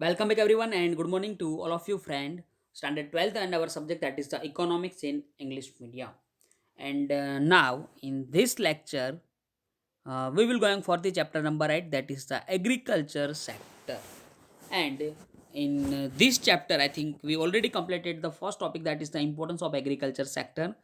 Welcome back everyone and good morning to all of you friend. Standard 12th and our subject that is the economics in English medium. And now in this lecture we will going for the chapter number 8 that is the agriculture sector. And in this chapter I think we already completed the first topic that is the importance of agriculture sector.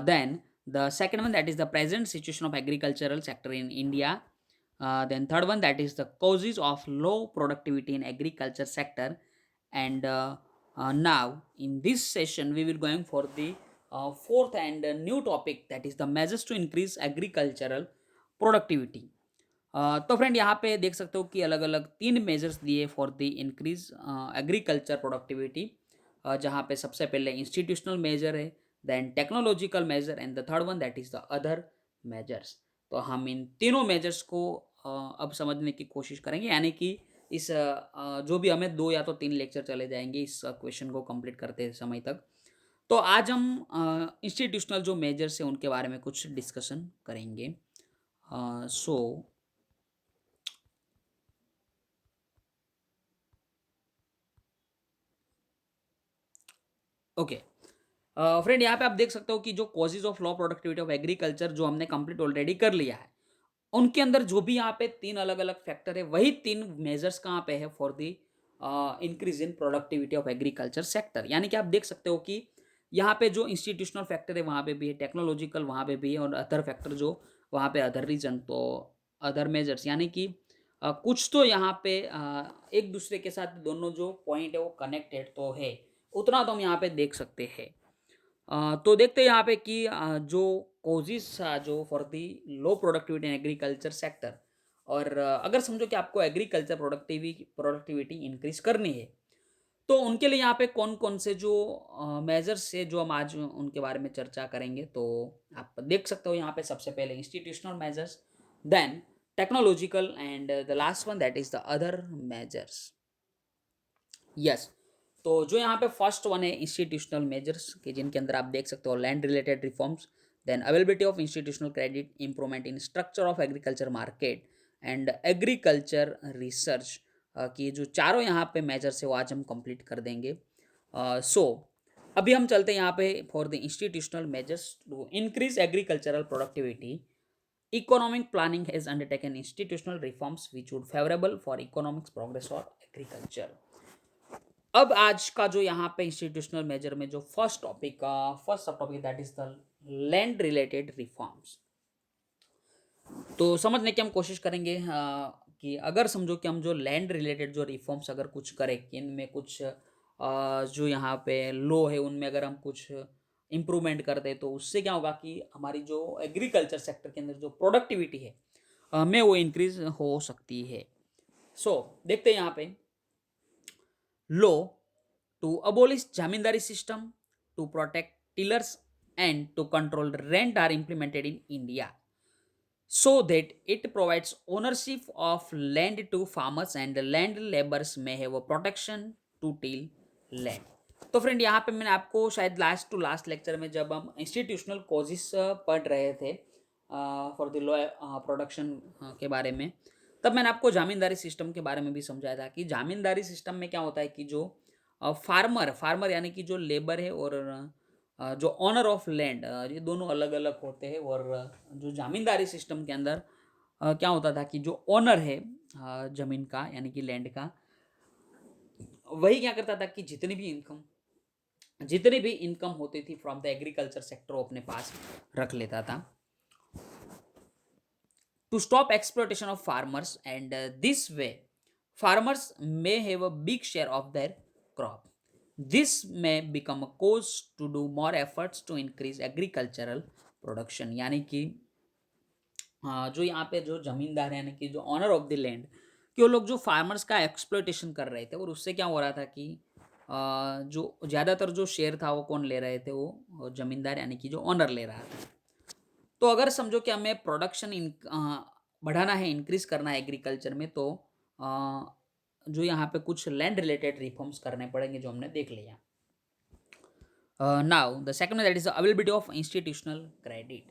Then the second one that is the present situation of agricultural sector in India. Then third one that is the causes of low productivity in agriculture sector. And now in this session we will going for the fourth and new topic that is the measures to increase agricultural productivity. तो friend यहाँ पे देख सकते हो कि अलग अलग तीन मेजर्स दिए for the increase agriculture productivity, जहाँ पे सबसे पहले इंस्टीट्यूशनल मेजर है, then technological measure and the third one that is the other measures. तो हम इन तीनों मेजर्स को अब समझने की कोशिश करेंगे, यानी कि इस जो भी हमें 2 या तो 3 लेक्चर चले जाएंगे इस क्वेश्चन को कंप्लीट करते समय तक। तो आज हम इंस्टीट्यूशनल जो मेजर्स हैं उनके बारे में कुछ डिस्कशन करेंगे। सो ओके फ्रेंड, यहाँ पे आप देख सकते हो कि जो causes of low productivity of agriculture जो हमने कंप्लीट ऑलरेडी कर लिया है, उनके अंदर जो भी यहाँ पे तीन अलग अलग फैक्टर है वही तीन मेजर्स कहाँ पे है for the increase in productivity of agriculture sector. यानी कि आप देख सकते हो कि यहाँ पे जो इंस्टीट्यूशनल फैक्टर है वहाँ पे भी है, टेक्नोलॉजिकल वहाँ पे भी है, और अदर फैक्टर जो वहाँ पे अदर रीजन, तो अदर मेजर्स, यानी कि कुछ तो यहाँ पे एक दूसरे के साथ दोनों जो पॉइंट है वो कनेक्टेड तो है, उतना तो हम यहाँ पे देख सकते हैं। तो देखते हैं यहाँ पे कि जो कॉजेस जो for the low productivity in agriculture sector, और अगर समझो कि आपको एग्रीकल्चर प्रोडक्टिविटी इंक्रीज करनी है, तो उनके लिए यहाँ पे कौन कौन से जो मेजर्स है जो हम आज उनके बारे में चर्चा करेंगे। तो आप देख सकते हो यहाँ पे सबसे पहले institutional measures, then technological and the last one that is the other measures. Yes, तो जो यहाँ पे फर्स्ट वन है इंस्टीट्यूशनल मेजर्स के, जिनके अंदर आप देख सकते हो land related reforms, then availability of institutional credit, improvement in structure of agriculture market and agriculture research, कि जो चारों यहाँ पे मेजर्स है वो आज हम कंप्लीट कर देंगे। सो अभी हम चलते हैं यहाँ पे for the institutional measures to increase agricultural productivity. Economic planning has undertaken institutional reforms which would favourable for economics progress और एग्रीकल्चर। अब आज का जो यहाँ पे इंस्टीट्यूशनल मेजर में जो फर्स्ट सब topic that is the land related reforms. तो समझने की हम कोशिश करेंगे कि अगर समझो कि हम जो लैंड रिलेटेड जो रिफॉर्म्स अगर कुछ करें कि इनमें कुछ जो यहाँ पे लो है उनमें अगर हम कुछ इम्प्रूवमेंट कर दें, तो उससे क्या होगा कि हमारी जो एग्रीकल्चर सेक्टर के अंदर जो प्रोडक्टिविटी है में वो इंक्रीज हो सकती है। सो देखते हैं यहाँ पे law to abolish zamindari system, to protect tillers and to control rent are implemented in India, so that it provides ownership of land to farmers and the land laborers may have a protection to till land। तो friend यहाँ पे मैंने आपको शायद last to last lecture में जब हम institutional causes पढ़ रहे थे फॉर द लॉ प्रोडक्शन के बारे में, तब मैंने आपको जामींदारी सिस्टम के बारे में भी समझाया था कि जामींदारी सिस्टम में क्या होता है कि जो फार्मर फार्मर यानी कि जो लेबर है और जो ऑनर ऑफ लैंड, ये दोनों अलग अलग होते हैं। और जो जामींदारी सिस्टम के अंदर क्या होता था कि जो ऑनर है ज़मीन का यानी कि लैंड का, वही क्या करता था कि जितनी भी इनकम होती थी फ्रॉम द एग्रीकल्चर सेक्टर वो अपने पास रख लेता था to stop exploitation of farmers, and this way farmers may have a big share of their crop. This may become a cause to do more efforts to increase agricultural production। यानी कि जो यहाँ पे जो जमींदार है यानी कि जो ऑनर ऑफ द लैंड, कि वो लोग जो फार्मर्स का एक्सप्लोइटेशन कर रहे थे, और उससे क्या हो रहा था कि जो ज़्यादातर जो शेयर था वो कौन ले रहे थे, वो जमींदार यानी कि जो ऑनर ले रहा था। तो अगर समझो कि हमें प्रोडक्शन बढ़ाना है, इंक्रीज करना है एग्रीकल्चर में, तो जो यहाँ पे कुछ लैंड रिलेटेड रिफॉर्म्स करने पड़ेंगे जो हमने देख लिया। Now the second that is availability of institutional credit.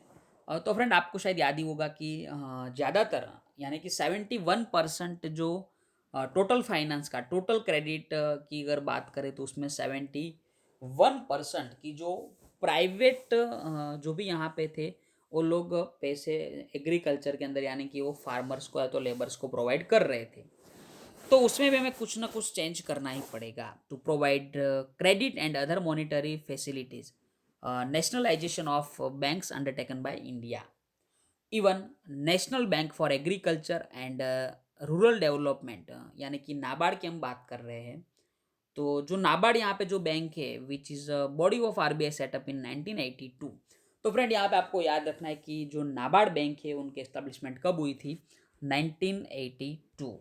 तो फ्रेंड आपको शायद याद ही होगा कि ज़्यादातर यानी कि 71% जो टोटल फाइनेंस का टोटल क्रेडिट की अगर बात करें तो उसमें 71% की जो प्राइवेट जो भी यहाँ पे थे वो लोग पैसे एग्रीकल्चर के अंदर यानी कि वो फार्मर्स को या तो लेबर्स को प्रोवाइड कर रहे थे। तो उसमें भी हमें कुछ ना कुछ चेंज करना ही पड़ेगा to provide credit and other monetary facilities. Nationalization of banks undertaken by India, even national bank for agriculture and rural development, यानी कि नाबार्ड की हम बात कर रहे हैं। तो जो नाबार्ड यहाँ पे जो बैंक है which is body of RBI set up in 1982। तो फ्रेंड यहाँ पे आपको याद रखना है कि जो नाबार्ड बैंक है उनकी एस्टेब्लिशमेंट कब हुई थी? 1982।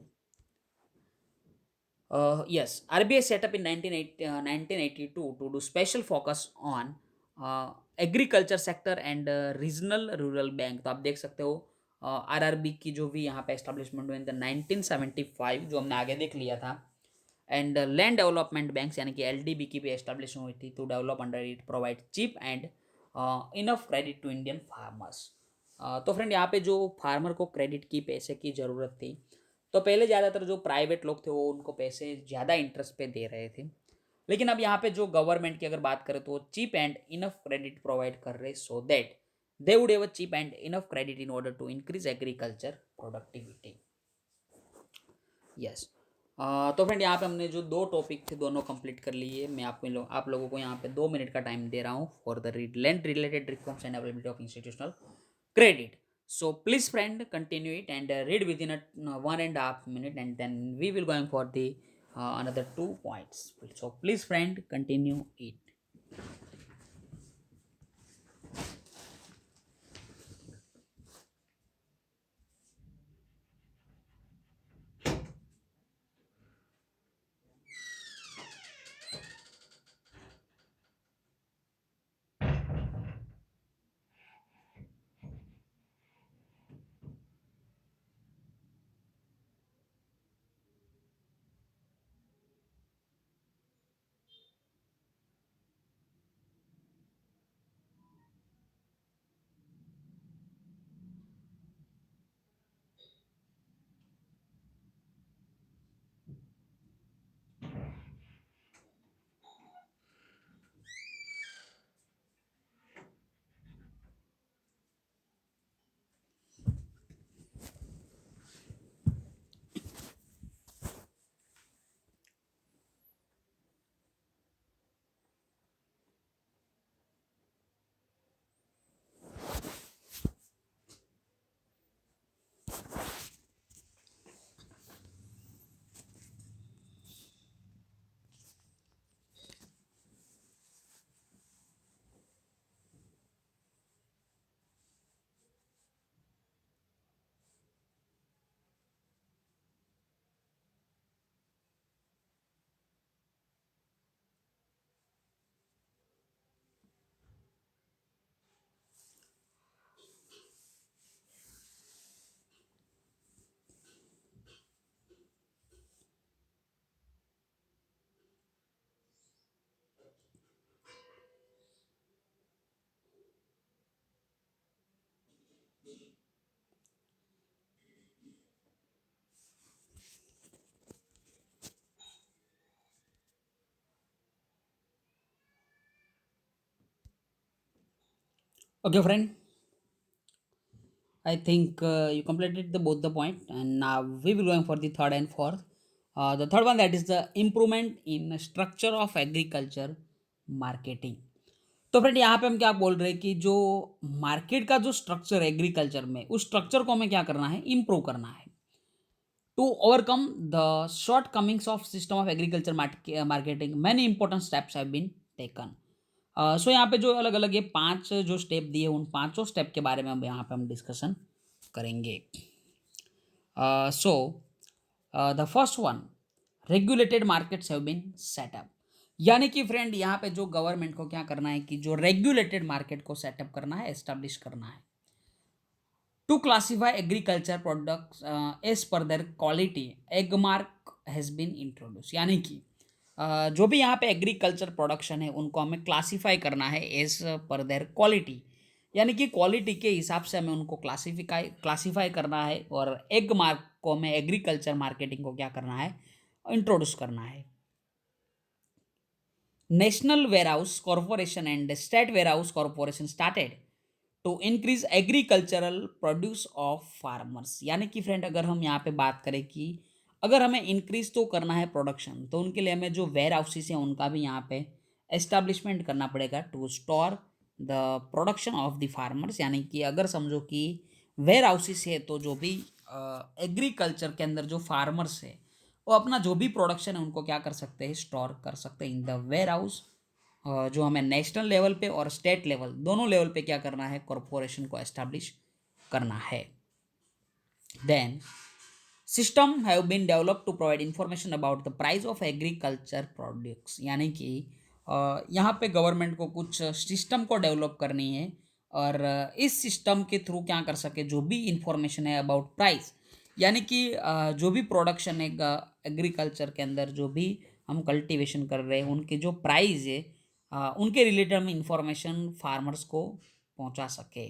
Yes, RBI set up in 1982 to do special focus on agriculture sector and regional rural bank. तो आप देख सकते हो आरआरबी की जो भी यहाँ पे एस्टेब्लिशमेंट हुई थी 1975, जो हमने आगे देख लिया था। एंड लैंड डेवलपमेंट बैंक्स यानी कि एलडीबी की भी एस्टेब्लिश हुई थी to develop under it provide cheap and enough credit to Indian farmers. तो फ्रेंड यहाँ पे जो फार्मर को क्रेडिट की पैसे की ज़रूरत थी, तो पहले ज़्यादातर जो प्राइवेट लोग थे वो उनको पैसे ज़्यादा इंटरेस्ट पे दे रहे थे। लेकिन अब यहाँ पे जो गवर्नमेंट की अगर बात करें तो cheap and enough credit provide कर रहे, so that they would have a cheap and enough credit in order to increase agriculture productivity. Yes. तो फ्रेंड यहाँ पे हमने जो दो टॉपिक थे दोनों कंप्लीट कर लिए। मैं आप लोगों को यहाँ पे 2 मिनट का टाइम दे रहा हूँ for the land related reforms and availability of institutional credit. So please friend continue it and read within a 1.5 minute, and then we will going for the another 2 points. So please friend continue it. Okay friend, I think you completed both the point, and now we will going for the third and fourth. The third one, that is the improvement in structure of agriculture marketing. तो friend यहाँ पे हम क्या बोल रहे हैं कि जो मार्केट का जो स्ट्रक्चर है एग्रीकल्चर में, उस स्ट्रक्चर को हमें क्या करना है? इम्प्रूव करना है to overcome the shortcomings of system of agriculture marketing. Many important steps have been taken. So यहाँ पे जो अलग अलग ये 5 जो स्टेप दिए, उन पांचों स्टेप के बारे में हम यहाँ पे हम डिस्कशन करेंगे। So the first one, regulated markets have been set up. यानी कि फ्रेंड यहाँ पे जो गवर्नमेंट को क्या करना है कि जो रेगुलेटेड मार्केट को सेटअप करना है, एस्टेब्लिश करना है to classify agriculture products as per their quality. Agmark has been introduce, यानी कि जो भी यहाँ पे एग्रीकल्चर प्रोडक्शन है उनको हमें क्लासीफाई करना है एज पर देयर क्वालिटी। यानी कि क्वालिटी के हिसाब से हमें उनको क्लासिफाई क्लासिफाई करना है और एग मार्क को हमें एग्रीकल्चर मार्केटिंग को क्या करना है, इंट्रोड्यूस करना है। National warehouse corporation and state warehouse corporation started to increase agricultural produce of farmers. यानी कि फ्रेंड अगर हम यहाँ पे बात करें कि अगर हमें इंक्रीज तो करना है प्रोडक्शन, तो उनके लिए हमें जो वेयर हाउसेस हैं उनका भी यहाँ पे एस्टेब्लिशमेंट करना पड़ेगा to store the production of the farmers. यानी कि अगर समझो कि वेयर हाउसेस है तो जो भी एग्रीकल्चर के अंदर जो फार्मर्स है वो अपना जो भी प्रोडक्शन है उनको क्या कर सकते हैं, स्टोर कर सकते हैं इन द वेयर हाउस। जो हमें नेशनल लेवल पे और स्टेट लेवल दोनों लेवल पे क्या करना है, कॉरपोरेशन को एस्टैब्लिश करना है। Then system have been develop to provide information about the price of agriculture products. यानी कि यहाँ पे गवर्नमेंट को कुछ सिस्टम को डेवलप करनी है और इस सिस्टम के थ्रू क्या कर सके, जो भी इंफॉर्मेशन है अबाउट प्राइस, यानी कि जो भी प्रोडक्शन है एग्रीकल्चर के अंदर जो भी हम कल्टीवेशन कर रहे हैं उनके जो प्राइस है उनके रिलेटेड हम इंफॉर्मेशन फार्मर्स को पहुंचा सके।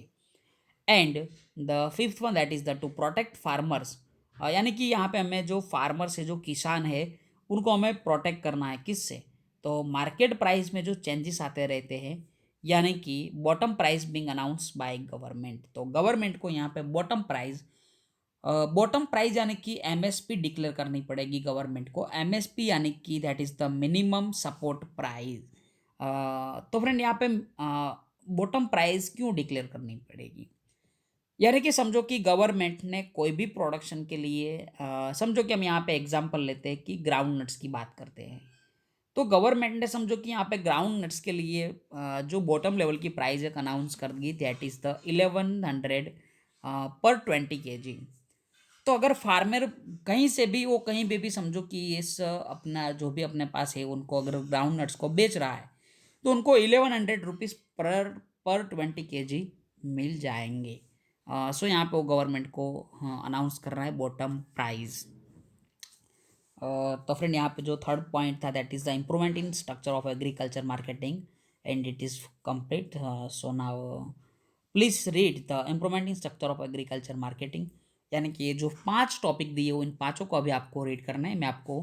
And the fifth one that is the two protect farmers. यानी कि यहाँ पे हमें जो फार्मर्स है, जो किसान है, उनको हमें प्रोटेक्ट करना है किससे, तो मार्केट प्राइस में जो चेंजेस आते रहते हैं, यानी कि bottom price being announce by government. तो गवर्नमेंट को यहाँ पे बॉटम प्राइस यानी कि एमएसपी डिक्लेयर करनी पड़ेगी गवर्नमेंट को। एमएसपी यानी कि that is the minimum support price. तो फ्रेंड यहाँ पे बॉटम प्राइस क्यों डिक्लेयर करनी पड़ेगी, यानी कि समझो कि गवर्नमेंट ने कोई भी प्रोडक्शन के लिए समझो कि हम यहाँ पे एग्जांपल लेते हैं कि ग्राउंड नट्स की बात करते हैं, तो गवर्नमेंट ने समझो कि यहाँ पे ग्राउंड नट्स के लिए जो बॉटम लेवल की प्राइस एक अनाउंस कर दी, दैट इज़ द 1100 पर 20 kg। तो अगर फार्मर कहीं से भी वो कहीं पे भी समझो कि इस अपना जो भी अपने पास है उनको अगर ग्राउंड नट्स को बेच रहा है तो उनको 1100 रुपीज़ पर 20 kg मिल जाएंगे। सो यहाँ पे वो गवर्नमेंट को अनाउंस कर रहा है बॉटम प्राइस। तो फ्रेंड यहाँ पे जो थर्ड पॉइंट था that is the improvement in structure of agriculture marketing and it is complete. So now please read the improvement in structure of agriculture marketing. यानी कि ये जो 5 टॉपिक दिए हो इन पांचों को अभी आपको रीड करना है। मैं आपको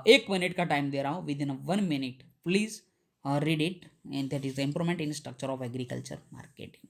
1 मिनट का टाइम दे रहा हूँ, with in 1 minute please read it and that is the improvement in structure of agriculture marketing.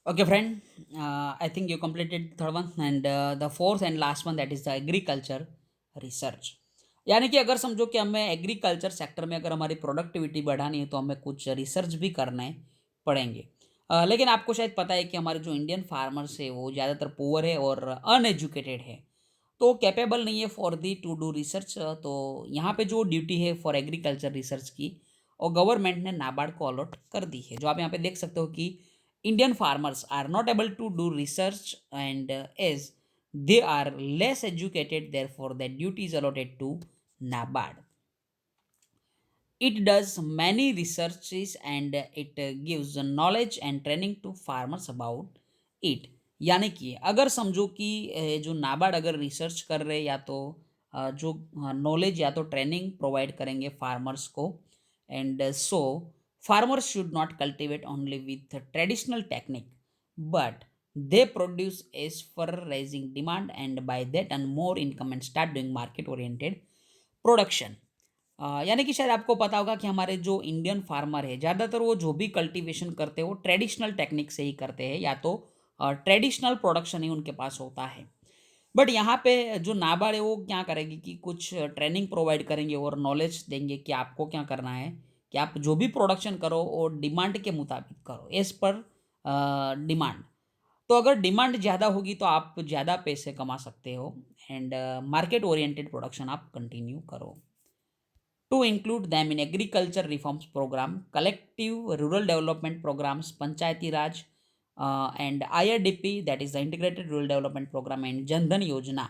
Okay, friend. I think you completed the third one and the fourth and last one that is the agriculture research। यानी कि अगर समझो कि हमें agriculture sector में अगर हमारी productivity बढ़ानी है तो हमें कुछ रिसर्च भी करने पड़ेंगे। लेकिन आपको शायद पता है कि हमारे जो इंडियन फार्मर्स है वो ज़्यादातर पुअर है और अनएजुकेटेड है, तो कैपेबल नहीं है for the to do research. तो यहाँ पे जो ड्यूटी है फॉर एग्रीकल्चर रिसर्च की, और गवर्नमेंट ने नाबार्ड को अलॉट कर दी है। जो आप यहाँ पे देख सकते हो कि Indian farmers are not able to do research and as they are less educated therefore that duty is allotted to NABARD. It does many researches and it gives knowledge and training to farmers about it। यानी कि अगर समझो कि जो नाबार्ड अगर research कर रहे या तो जो नॉलेज या तो ट्रेनिंग प्रोवाइड करेंगे फार्मर्स को, and so farmers should not cultivate only with traditional technique but they produce as for rising demand and by that earn more income and start doing market oriented production. यानी कि शायद आपको पता होगा कि हमारे जो इंडियन फार्मर है ज़्यादातर वो जो भी कल्टीवेशन करते हैं वो ट्रेडिशनल टेक्निक से ही करते हैं, या तो ट्रेडिशनल प्रोडक्शन ही उनके पास होता है। बट यहाँ पे जो नाबार्ड है वो क्या करेगी कि कुछ ट्रेनिंग प्रोवाइड करेंगे और नॉलेज देंगे कि आपको क्या करना है, कि आप जो भी प्रोडक्शन करो और डिमांड के मुताबिक करो, एज पर डिमांड। तो अगर डिमांड ज़्यादा होगी तो आप ज़्यादा पैसे कमा सकते हो, एंड मार्केट ओरिएंटेड प्रोडक्शन आप कंटिन्यू करो। To include them in agriculture reforms program, collective rural development programs, Panchayati Raj, and IRDP, that is the Integrated Rural Development Program, and Jan Dhan Yojana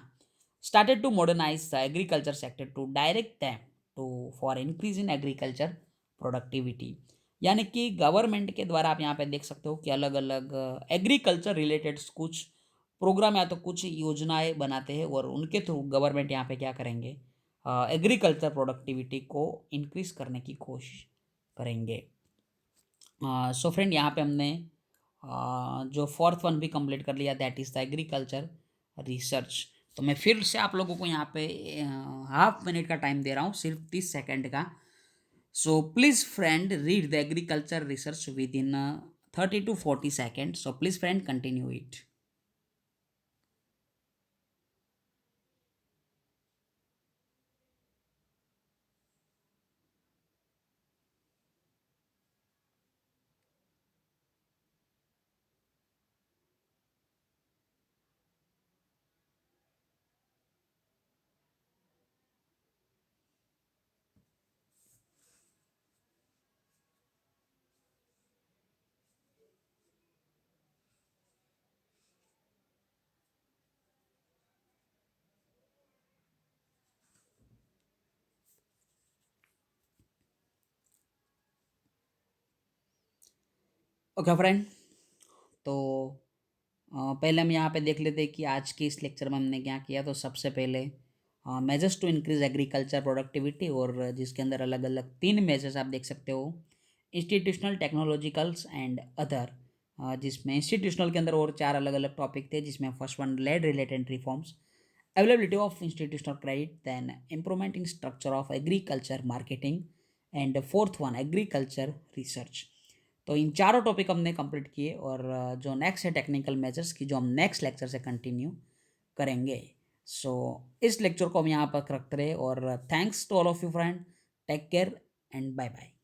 started to modernize the agriculture sector to direct them to for increase in agriculture productivity। यानी कि government के द्वारा आप यहाँ पे देख सकते हो कि अलग अलग एग्रीकल्चर रिलेटेड कुछ प्रोग्राम या तो कुछ योजनाएं बनाते हैं, और उनके थ्रू गवर्नमेंट यहाँ पे क्या करेंगे, एग्रीकल्चर प्रोडक्टिविटी को इंक्रीज करने की कोशिश करेंगे। सो फ्रेंड, यहाँ पे हमने जो फोर्थ वन भी कंप्लीट कर लिया, that is the agriculture research. तो मैं फिर से आप लोगों को यहाँ पे हाफ मिनट का टाइम दे रहा हूँ, सिर्फ 30 सेकेंड का। So please friend read the agriculture research with in 30 to 40 second. So please friend continue it. Okay friend, तो पहले हम यहाँ पे देख लेते हैं कि आज के इस लेक्चर में हमने क्या किया। तो सबसे पहले measures to increase agriculture productivity, और जिसके अंदर अलग अलग 3 मेजर्स आप देख सकते हो, इंस्टीट्यूशनल, टेक्नोलॉजिकल्स एंड अदर। जिसमें इंस्टीट्यूशनल के अंदर और 4 अलग अलग टॉपिक थे, जिसमें first one land related reforms, availability of institutional credit, then improvement in structure of agriculture marketing, and fourth one agriculture research. तो इन चारों टॉपिक हमने कंप्लीट किए, और जो नेक्स्ट है टेक्निकल मेजर्स की, जो हम नेक्स्ट लेक्चर से कंटिन्यू करेंगे। सो इस लेक्चर को हम यहाँ पर रखते रहे, और thanks to all of you friend, take care and bye bye.